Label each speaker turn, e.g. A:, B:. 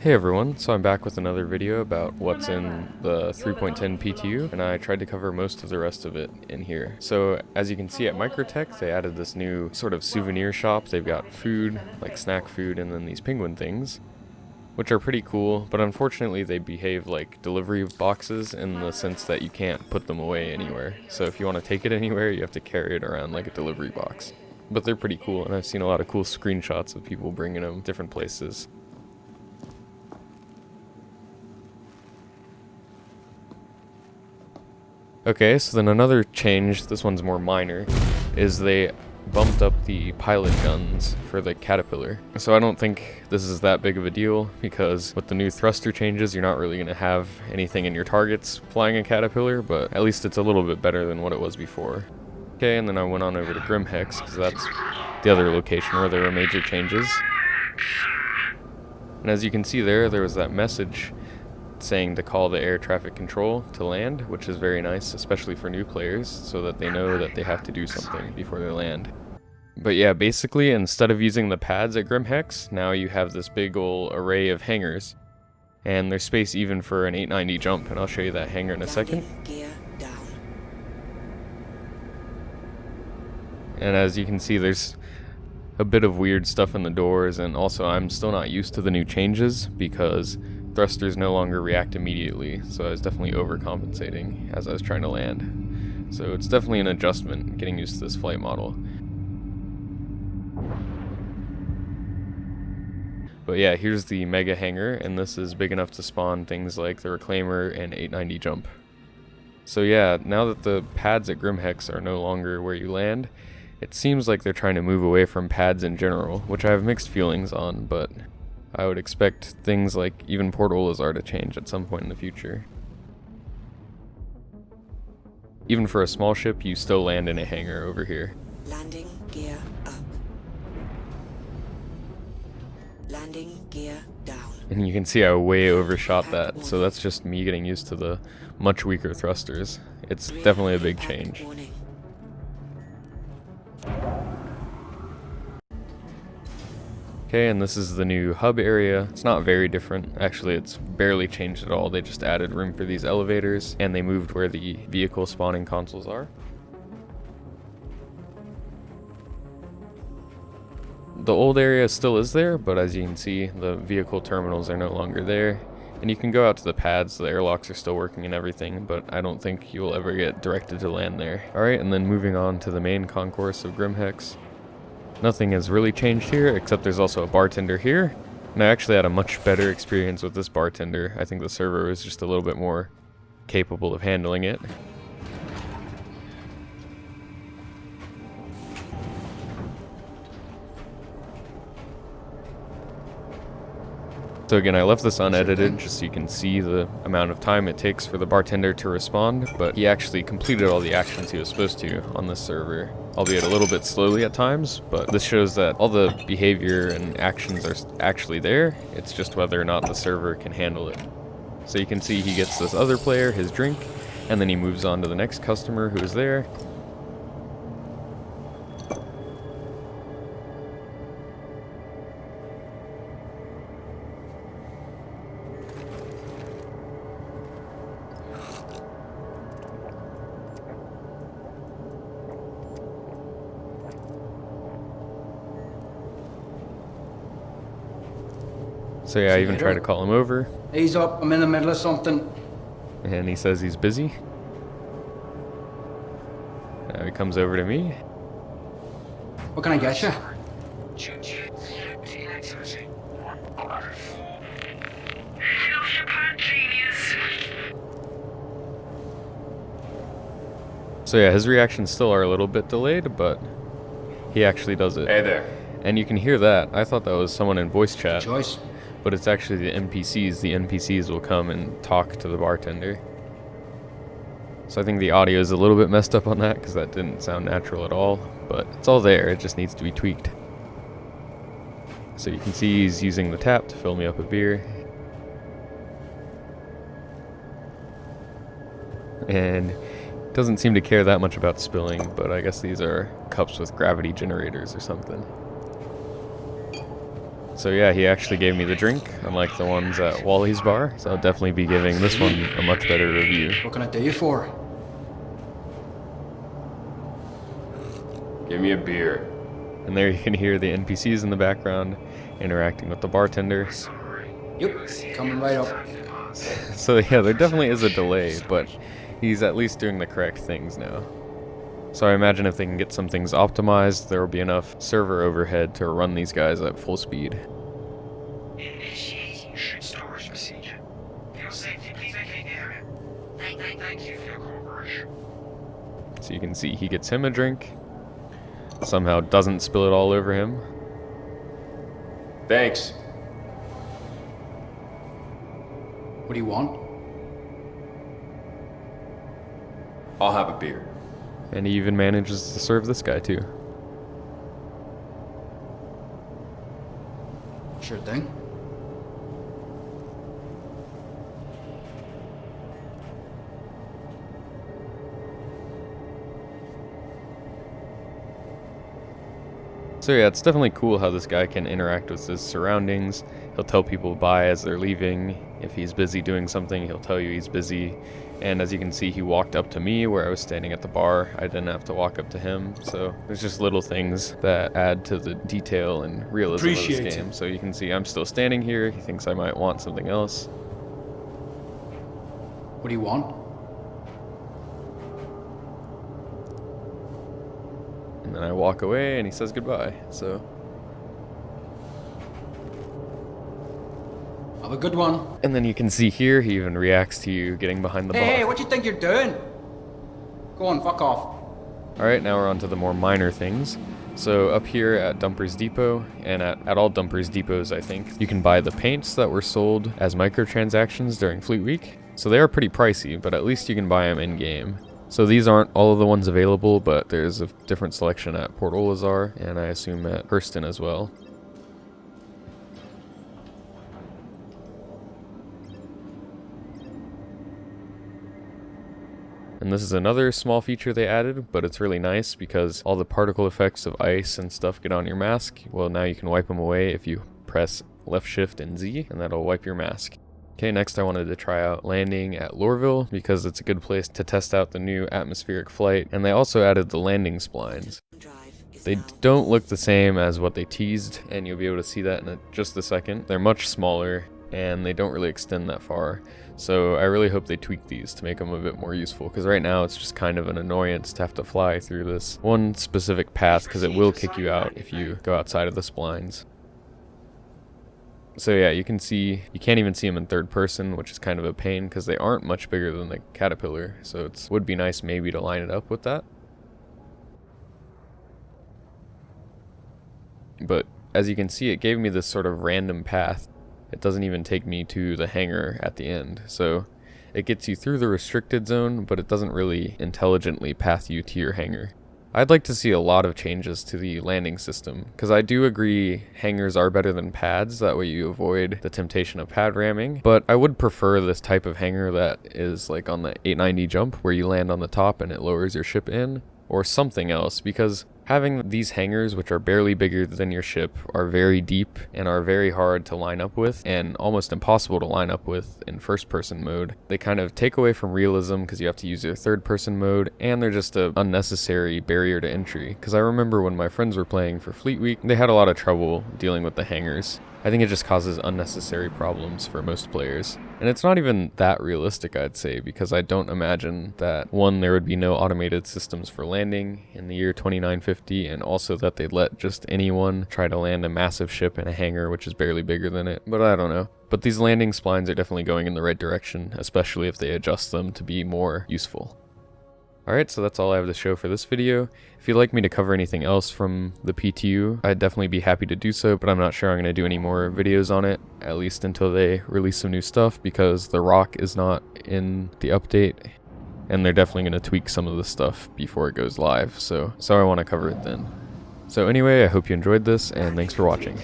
A: Hey everyone, so I'm back with another video about what's in the 3.10 PTU, and I tried to cover most of the rest of it in here. So as you can see at Microtech, they added this new sort of souvenir shop. They've got food, like snack food, and then these penguin things, which are pretty cool, but unfortunately they behave like delivery boxes in the sense that you can't put them away anywhere. So if you want to take it anywhere, you have to carry it around like a delivery box. But they're pretty cool, and I've seen a lot of cool screenshots of people bringing them different places. Okay, so then another change, this one's more minor, is they bumped up the pilot guns for the Caterpillar. So I don't think this is that big of a deal, because with the new thruster changes, you're not really going to have anything in your targets flying a Caterpillar, but at least it's a little bit better than what it was before. Okay, and then I went on over to GrimHEX, because that's the other location where there were major changes. And as you can see there was that message saying to call the air traffic control to land, which is very nice, especially for new players, so that they know that they have to do something before they land. But yeah, basically, instead of using the pads at GrimHEX, now you have this big ol' array of hangars, and there's space even for an 890 jump, and I'll show you that hangar in a second. And as you can see, there's a bit of weird stuff in the doors, and also I'm still not used to the new changes, because thrusters no longer react immediately, so I was definitely overcompensating as I was trying to land. So it's definitely an adjustment getting used to this flight model. But yeah, here's the mega hangar, and this is big enough to spawn things like the Reclaimer and 890 jump. So yeah, now that the pads at GrimHEX are no longer where you land, it seems like they're trying to move away from pads in general, which I have mixed feelings on, but I would expect things like even Port Olisar to change at some point in the future. Even for a small ship, you still land in a hangar over here.
B: Landing gear up. Landing gear down.
A: And you can see I way overshot that, so that's just me getting used to the much weaker thrusters. It's definitely a big change. Okay, and this is the new hub area. It's not very different. Actually, it's barely changed at all. They just added room for these elevators, and they moved where the vehicle spawning consoles are. The old area still is there, but as you can see, the vehicle terminals are no longer there. And you can go out to the pads, the airlocks are still working and everything, but I don't think you'll ever get directed to land there. Alright, and then moving on to the main concourse of GrimHEX. Nothing has really changed here, except there's also a bartender here. And I actually had a much better experience with this bartender. I think the server was just a little bit more capable of handling it. So again, I left this unedited just so you can see the amount of time it takes for the bartender to respond, but he actually completed all the actions he was supposed to on this server, albeit a little bit slowly at times, but this shows that all the behavior and actions are actually there. It's just whether or not the server can handle it. So you can see he gets this other player his drink, and then he moves on to the next customer who is there. So yeah, I even tried to call him over.
C: Ease up, I'm in the middle of something.
A: And he says he's busy. Now he comes over to me.
C: What can I get you?
A: So yeah, his reactions still are a little bit delayed, but he actually does it.
D: Hey there.
A: And you can hear that. I thought that was someone in voice chat.
C: Choice.
A: But it's actually the NPCs. The NPCs will come and talk to the bartender. So I think the audio is a little bit messed up on that because that didn't sound natural at all. But it's all there, it just needs to be tweaked. So you can see he's using the tap to fill me up a beer. And doesn't seem to care that much about spilling, but I guess these are cups with gravity generators or something. So yeah, he actually gave me the drink, unlike the ones at Wally's bar, so I'll definitely be giving this one a much better review.
C: What can I do you for?
D: Give me a beer.
A: And there you can hear the NPCs in the background interacting with the bartender.
C: Yep, coming right up.
A: So yeah, there definitely is a delay, but he's at least doing the correct things now. So I imagine if they can get some things optimized, there will be enough server overhead to run these guys at full speed.
E: Initiating ship storage procedure. For your safety, please vacate the area. Thank you for your cooperation.
A: So you can see he gets him a drink, somehow doesn't spill it all over him.
D: Thanks.
C: What do you want?
D: I'll have a beer.
A: And he even manages to serve this guy too.
C: Sure thing.
A: So yeah, it's definitely cool how this guy can interact with his surroundings. He'll tell people bye as they're leaving. If he's busy doing something, he'll tell you he's busy. And as you can see, he walked up to me where I was standing at the bar. I didn't have to walk up to him. So there's just little things that add to the detail and realism of this game. So you can see I'm still standing here. He thinks I might want something else.
C: What do you want?
A: And then I walk away and he says goodbye. So
C: Have a good one.
A: and then you can see here he even reacts to you getting behind the bar.
C: Hey, what you think you're doing? Go on, fuck off.
A: Alright, now we're on to the more minor things. So up here at Dumper's Depot, and at all Dumper's Depots I think, you can buy the paints that were sold as microtransactions during Fleet Week. So they are pretty pricey, but at least you can buy them in-game. So these aren't all of the ones available, but there's a different selection at Port Olisar, and I assume at Hurston as well. And this is another small feature they added, but it's really nice because all the particle effects of ice and stuff get on your mask. Well, now you can wipe them away if you press left shift and Z, and that'll wipe your mask. Okay, next I wanted to try out landing at Loreville because it's a good place to test out the new atmospheric flight, and they also added the landing splines. They don't look the same as what they teased, and you'll be able to see that in just a second. They're much smaller, and they don't really extend that far. So I really hope they tweak these to make them a bit more useful, because right now it's just kind of an annoyance to have to fly through this one specific path, because it will kick you out if you go outside of the splines. So yeah, you can see, you can't even see them in third person, which is kind of a pain because they aren't much bigger than the Caterpillar. So it would be nice maybe to line it up with that. But as you can see, it gave me this sort of random path. It doesn't even take me to the hangar at the end. So it gets you through the restricted zone, but it doesn't really intelligently path you to your hangar. I'd like to see a lot of changes to the landing system, because I do agree hangars are better than pads, that way you avoid the temptation of pad ramming, but I would prefer this type of hangar that is like on the 890 jump, where you land on the top and it lowers your ship in, or something else, because having these hangars, which are barely bigger than your ship, are very deep and are very hard to line up with and almost impossible to line up with in first person mode. They kind of take away from realism because you have to use your third person mode, and they're just an unnecessary barrier to entry. Because I remember when my friends were playing for Fleet Week, they had a lot of trouble dealing with the hangars. I think it just causes unnecessary problems for most players. And it's not even that realistic, I'd say, because I don't imagine that, one, there would be no automated systems for landing in the year 2950, and also that they'd let just anyone try to land a massive ship in a hangar which is barely bigger than it, but I don't know. But these landing splines are definitely going in the right direction, especially if they adjust them to be more useful. Alright, so that's all I have to show for this video. If you'd like me to cover anything else from the PTU, I'd definitely be happy to do so, but I'm not sure I'm going to do any more videos on it, at least until they release some new stuff, because the rock is not in the update, and they're definitely going to tweak some of the stuff before it goes live, so I want to cover it then. So anyway, I hope you enjoyed this, and thanks for watching.